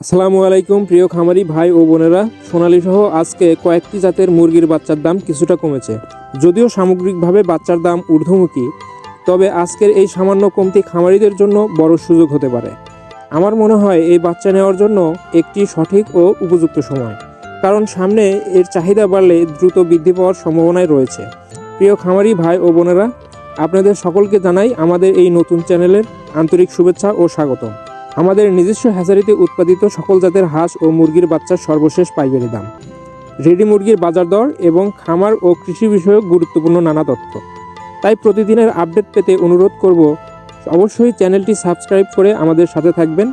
আসসালামু আলাইকুম প্রিয় খামারি ভাই ও বোনেরা, সোনালী সহ আজকে কয়েকটি জাতের মুরগির বাচ্চার দাম কিছুটা কমেছে। যদিও সামগ্রিকভাবে বাচ্চার দাম ঊর্ধ্বমুখী, তবে আজকের এই সামান্য কমতি খামারিদের জন্য বড় সুযোগ হতে পারে। আমার মনে হয় এই বাচ্চা নেওয়ার জন্য একটি সঠিক ও উপযুক্ত সময়, কারণ সামনে এর চাহিদা বাড়লে দ্রুত বৃদ্ধি পাওয়ার সম্ভাবনাই রয়েছে। প্রিয় খামারি ভাই ও বোনেরা, আপনাদের সকলকে জানাই আমাদের এই নতুন চ্যানেলের আন্তরিক শুভেচ্ছা ও স্বাগতম। আমাদের নিজস্ব হ্যাচারিতে উৎপাদিত সকল জাতের হাঁস ও মুরগির বাচ্চার সর্বশেষ পাইকারি দাম, রেডি মুরগির বাজার দর এবং খামার ও কৃষি বিষয়ক গুরুত্বপূর্ণ নানা তথ্য। তাই প্রতিদিনের আপডেট পেতে অনুরোধ করব, অবশ্যই চ্যানেলটি সাবস্ক্রাইব করে আমাদের সাথে থাকবেন।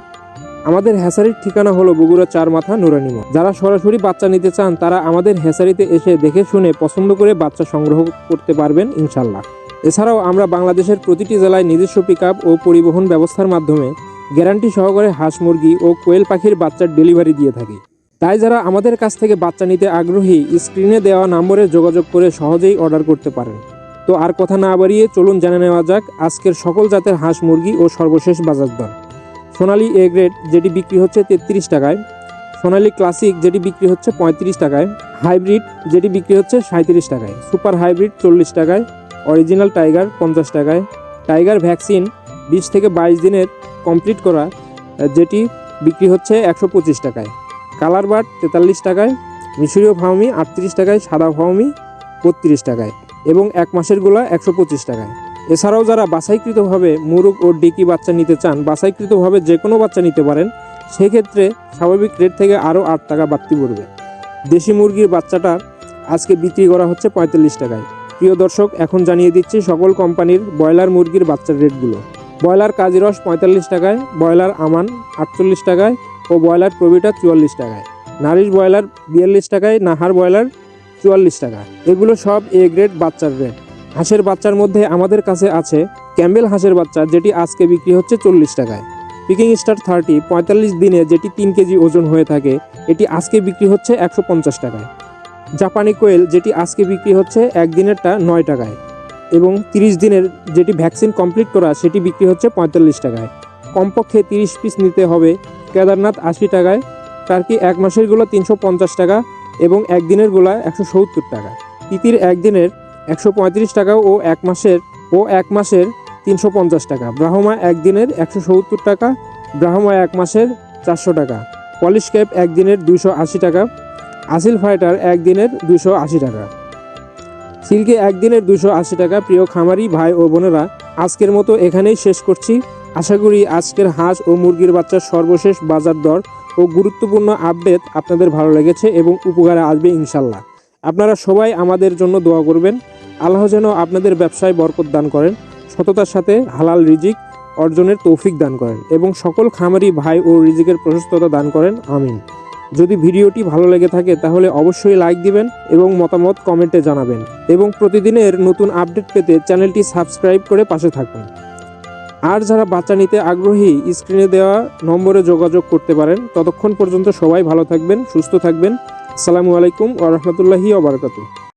আমাদের হ্যাচারির ঠিকানা হলো বগুড়া 4 মাথা নুরানি মোড়। যারা সরাসরি বাচ্চা নিতে চান তারা আমাদের হ্যাচারিতে এসে দেখে শুনে পছন্দ করে বাচ্চা সংগ্রহ করতে পারবেন ইনশাল্লাহ। এছাড়াও আমরা বাংলাদেশের প্রতিটি জেলায় নিজস্ব পিকআপ ও পরিবহন ব্যবস্থার মাধ্যমে গ্যারান্টি সহকারে হাঁস মুরগি ও কোয়েল পাখির বাচ্চার ডেলিভারি দিয়ে থাকি। তাই যারা আমাদের কাছ থেকে বাচ্চা নিতে আগ্রহী, স্ক্রিনে দেওয়া নম্বরে যোগাযোগ করে সহজেই অর্ডার করতে পারেন। তো আর কথা না বাড়িয়ে চলুন জেনে নেওয়া যাক আজকের সকল জাতের হাঁস মুরগি ও সর্বশেষ বাজার দর। সোনালী এ গ্রেড যেটি বিক্রি হচ্ছে 33 টাকায়, সোনালী ক্লাসিক যেটি বিক্রি হচ্ছে 35 টাকায়, হাইব্রিড যেটি বিক্রি হচ্ছে 37 টাকায়, সুপার হাইব্রিড 40 টাকায়, অরিজিনাল টাইগার 50 টাকায়, টাইগার ভ্যাকসিন 20 থেকে 22 দিনের কমপ্লিট করা যেটি বিক্রি হচ্ছে 125 টাকায়, কালার বার্ড 43 টাকায়, মিশরীয় ফাউমি 38 টাকায়, সাদা ফাউমি 32 টাকায় এবং 1 মাসের গুলা 125 টাকায়। এছাড়াও যারা বাছাইকৃতভাবে মুরগ ও ডিকি বাচ্চা নিতে চান, বাছাইকৃতভাবে যে কোনো বাচ্চা নিতে পারেন, সেক্ষেত্রে স্বাভাবিক রেট থেকে আরও 8 টাকা বাড়তি পড়বে। দেশি মুরগির বাচ্চাটা আজকে বিক্রি করা হচ্ছে 45 টাকায়। প্রিয় দর্শক, এখন জানিয়ে দিচ্ছি সকল কোম্পানির ব্রয়লার মুরগির বাচ্চার রেটগুলো। ব্রয়লার কাজিরস 45 টাকায়, ব্রয়লার আমান 48 টাকায় ও ব্রয়লার প্রবিটা 44 টাকায়, নারিশ ব্রয়লার 42 টাকায়, নাহার ব্রয়লার 44 টাকা। এগুলো সব এ গ্রেড বাচ্চার রেট। হাঁসের বাচ্চার মধ্যে আমাদের কাছে আছে ক্যাম্বেল হাঁসের বাচ্চা, যেটি আজকে বিক্রি হচ্ছে 40 টাকায়। পিকিং স্টার 30 45 দিনে যেটি 3 কেজি ওজন হয়ে থাকে, এটি আজকে বিক্রি হচ্ছে 150 টাকায়। জাপানি কোয়েল যেটি আজকে বিক্রি হচ্ছে একদিনেরটা 9 টাকায় এবং 30 দিনের যেটি ভ্যাকসিন কমপ্লিট করা সেটি বিক্রি হচ্ছে 45 টাকায়। কমপক্ষে 30 পিস নিতে হবে। কেদারনাথ 80 টাকায়, টার্কি 1 মাসেরগুলো 350 টাকা এবং একদিনের গুলা 170 টাকা। তিতির একদিনের 135 টাকা ও 1 মাসের 350 টাকা। ব্রাহ্মা একদিনের 170 টাকা, ব্রাহ্মা 1 মাসের 400 টাকা। পলিশ ক্যাপ একদিনের 280 টাকা, আসিল ফাইটার একদিনের 280 টাকা, সিল্কে একদিনের 280 টাকা। প্রিয় খামারি ভাই ও বোনেরা, আজকের মতো এখানেই শেষ করছি। আশা করি আজকের হাঁস ও মুরগির বাচ্চার সর্বশেষ বাজার দর ও গুরুত্বপূর্ণ আপডেট আপনাদের ভালো লেগেছে এবং উপকারে আসবে ইনশাল্লাহ। আপনারা সবাই আমাদের জন্য দোয়া করবেন। আল্লাহ যেন আপনাদের ব্যবসায় বরকত দান করেন, সততার সাথে হালাল রিজিক অর্জনের তৌফিক দান করেন এবং সকল খামারি ভাই ও রিজিকের প্রশস্ততা দান করেন, আমিন। যদি ভিডিওটি ভালো লেগে থাকে তাহলে অবশ্যই লাইক দিবেন এবং মতামত কমেন্টে জানাবেন এবং প্রতিদিনের নতুন আপডেট পেতে চ্যানেলটি সাবস্ক্রাইব করে পাশে থাকুন। আর যারা বাচ্চা নিতে আগ্রহী, স্ক্রিনে দেওয়া নম্বরে যোগাযোগ করতে পারেন। ততক্ষণ পর্যন্ত সবাই ভালো থাকবেন, সুস্থ থাকবেন। আসসালামু আলাইকুম ওয়া রাহমাতুল্লাহি ওয়া বারাকাতুহু।